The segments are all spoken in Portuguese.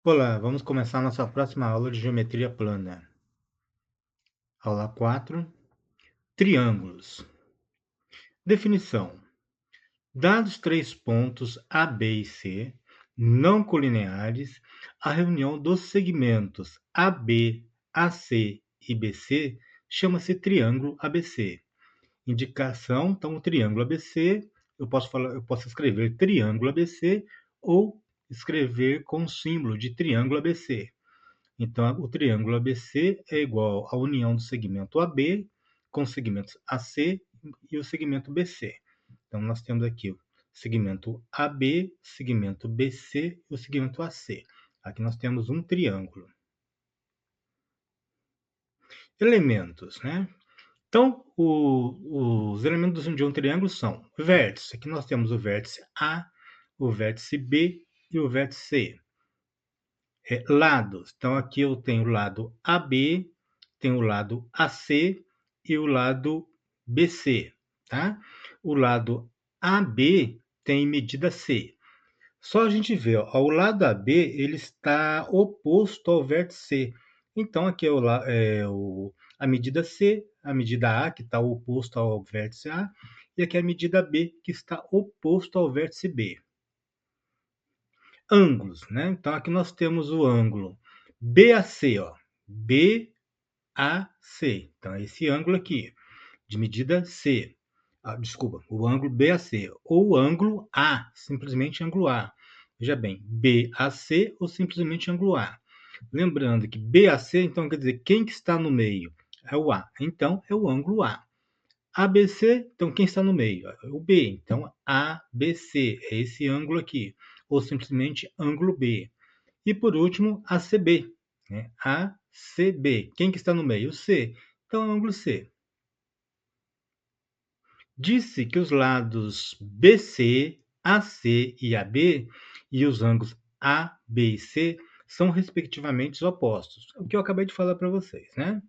Olá, vamos começar nossa próxima aula de geometria plana. Aula 4, triângulos. Definição. Dados três pontos A, B e C, não colineares, a reunião dos segmentos AB, AC e BC chama-se triângulo ABC. Indicação, então, o triângulo ABC, eu posso escrever triângulo ABC ou escrever com o símbolo de triângulo ABC. Então, o triângulo ABC é igual à união do segmento AB com os segmentos AC e o segmento BC. Então, nós temos aqui o segmento AB, segmento BC e o segmento AC. Aqui nós temos um triângulo. Elementos, né? Então, os elementos de um triângulo são vértice. Aqui nós temos o vértice A, o vértice B e o vértice C. Lados. Então, aqui eu tenho o lado AB, tenho o lado AC e o lado BC, tá? O lado AB tem medida C. Só a gente vê, ó, o lado AB ele está oposto ao vértice C. Então, aqui a medida C, a medida A, que está oposto ao vértice A, e aqui a medida B, que está oposto ao vértice B. Ângulos, né? Então, aqui nós temos o ângulo BAC, ó. BAC. Então, é esse ângulo aqui, de medida C. Desculpa, o ângulo BAC. Ou o ângulo A, simplesmente ângulo A. Veja bem, BAC ou simplesmente ângulo A. Lembrando que BAC, então, quer dizer, quem que está no meio? É o A. Então, é o ângulo A. ABC, então, quem está no meio? É o B. Então, ABC é esse ângulo aqui. Ou simplesmente ângulo B. E por último, ACB, né? ACB. Quem que está no meio? O C. Então, é o ângulo C. Disse que os lados BC, AC e AB e os ângulos A, B e C são respectivamente os opostos. O que eu acabei de falar para vocês, né?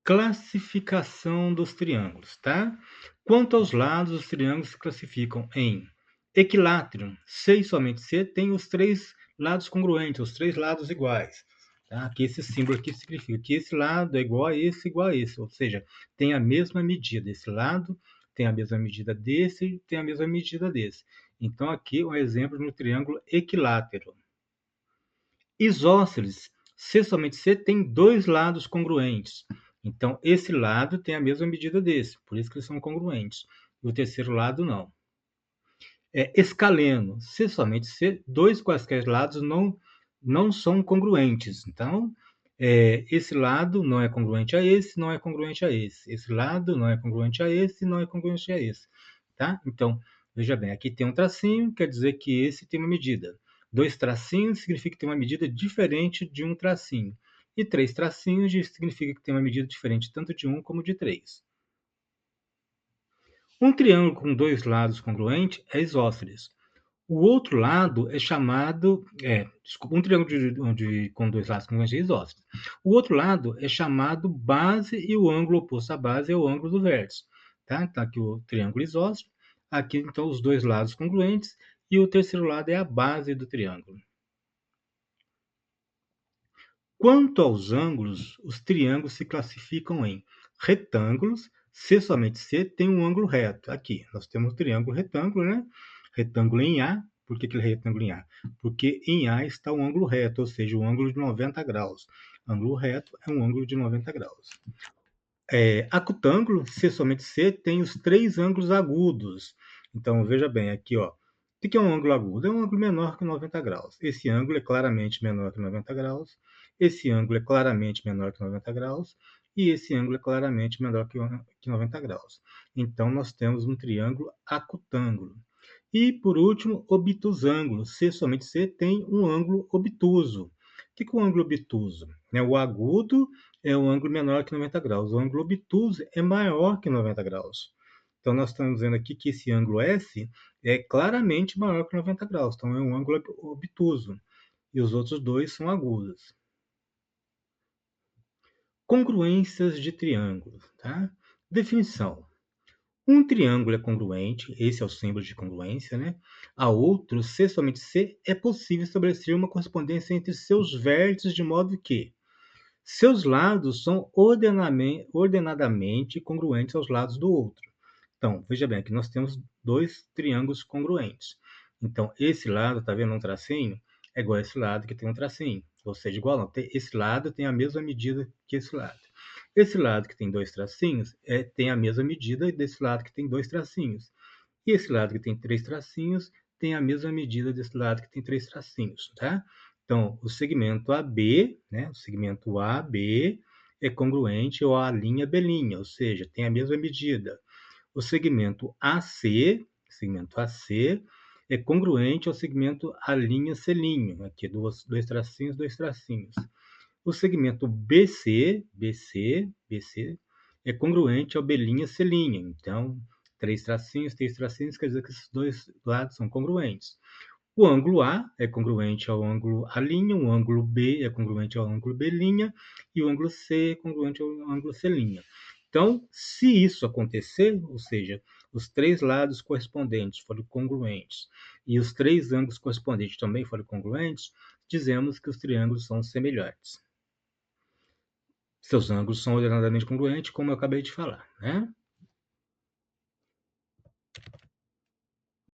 Classificação dos triângulos, tá? Quanto aos lados, os triângulos se classificam em equilátero. C e somente C tem os três lados congruentes, os três lados iguais. Tá? Aqui esse símbolo aqui significa que esse lado é igual a esse, ou seja, tem a mesma medida. Esse lado tem a mesma medida desse, tem a mesma medida desse. Então aqui um exemplo no triângulo equilátero. Isósceles, C somente C tem dois lados congruentes. Então, esse lado tem a mesma medida desse, por isso que eles são congruentes. E o terceiro lado não. Escaleno, C somente C, dois quaisquer lados não são congruentes. Então, esse lado não é congruente a esse, não é congruente a esse. Esse lado não é congruente a esse, não é congruente a esse. Tá? Então, veja bem, aqui tem um tracinho, quer dizer que esse tem uma medida. Dois tracinhos significa que tem uma medida diferente de um tracinho. E três tracinhos significa que tem uma medida diferente tanto de um como de três. Um triângulo com dois lados congruentes é isósceles. O outro lado é chamado. Desculpa, um triângulo com dois lados congruentes é isósceles. O outro lado é chamado base e o ângulo oposto à base é o ângulo do vértice. Tá? Então, aqui o triângulo isósceles. Aqui, então, os dois lados congruentes. E o terceiro lado é a base do triângulo. Quanto aos ângulos, os triângulos se classificam em retângulos. C somente C tem um ângulo reto. Aqui, nós temos o triângulo retângulo, né? Retângulo em A. Por que ele é retângulo em A? Porque em A está um ângulo reto, ou seja, um ângulo de 90 graus. Ângulo reto é um ângulo de 90 graus. Acutângulo, C somente C, tem os três ângulos agudos. Então, veja bem, aqui, ó. O que é um ângulo agudo? É um ângulo menor que 90 graus. Esse ângulo é claramente menor que 90 graus. Esse ângulo é claramente menor que 90 graus. E esse ângulo é claramente menor que 90 graus. Então, nós temos um triângulo acutângulo. E, por último, obtusângulo. C somente C tem um ângulo obtuso. O que é um ângulo obtuso? O agudo é um ângulo menor que 90 graus. O ângulo obtuso é maior que 90 graus. Então, nós estamos vendo aqui que esse ângulo S é claramente maior que 90 graus. Então, é um ângulo obtuso. E os outros dois são agudos. Congruências de triângulos. Tá? Definição. Um triângulo é congruente, esse é o símbolo de congruência, né? A outro, C somente C, é possível estabelecer uma correspondência entre seus vértices de modo que seus lados são ordenadamente congruentes aos lados do outro. Então, veja bem, aqui nós temos dois triângulos congruentes. Então, esse lado, está vendo um tracinho? É igual a esse lado que tem um tracinho. Ou seja, igual não. Esse lado tem a mesma medida que esse lado. Esse lado que tem dois tracinhos tem a mesma medida desse lado que tem dois tracinhos. E esse lado que tem três tracinhos tem a mesma medida desse lado que tem três tracinhos, tá? Então, o segmento AB, né, o segmento AB é congruente ao A', B', ou seja, tem a mesma medida. O segmento AC é congruente ao segmento A', C', aqui dois tracinhos. O segmento BC é congruente ao B', C'. Então, três tracinhos, quer dizer que esses dois lados são congruentes. O ângulo A é congruente ao ângulo A', o ângulo B é congruente ao ângulo B', e o ângulo C é congruente ao ângulo C'. Então, se isso acontecer, ou seja, os três lados correspondentes forem congruentes e os três ângulos correspondentes também forem congruentes, dizemos que os triângulos são semelhantes. Seus ângulos são ordenadamente congruentes, como eu acabei de falar, né?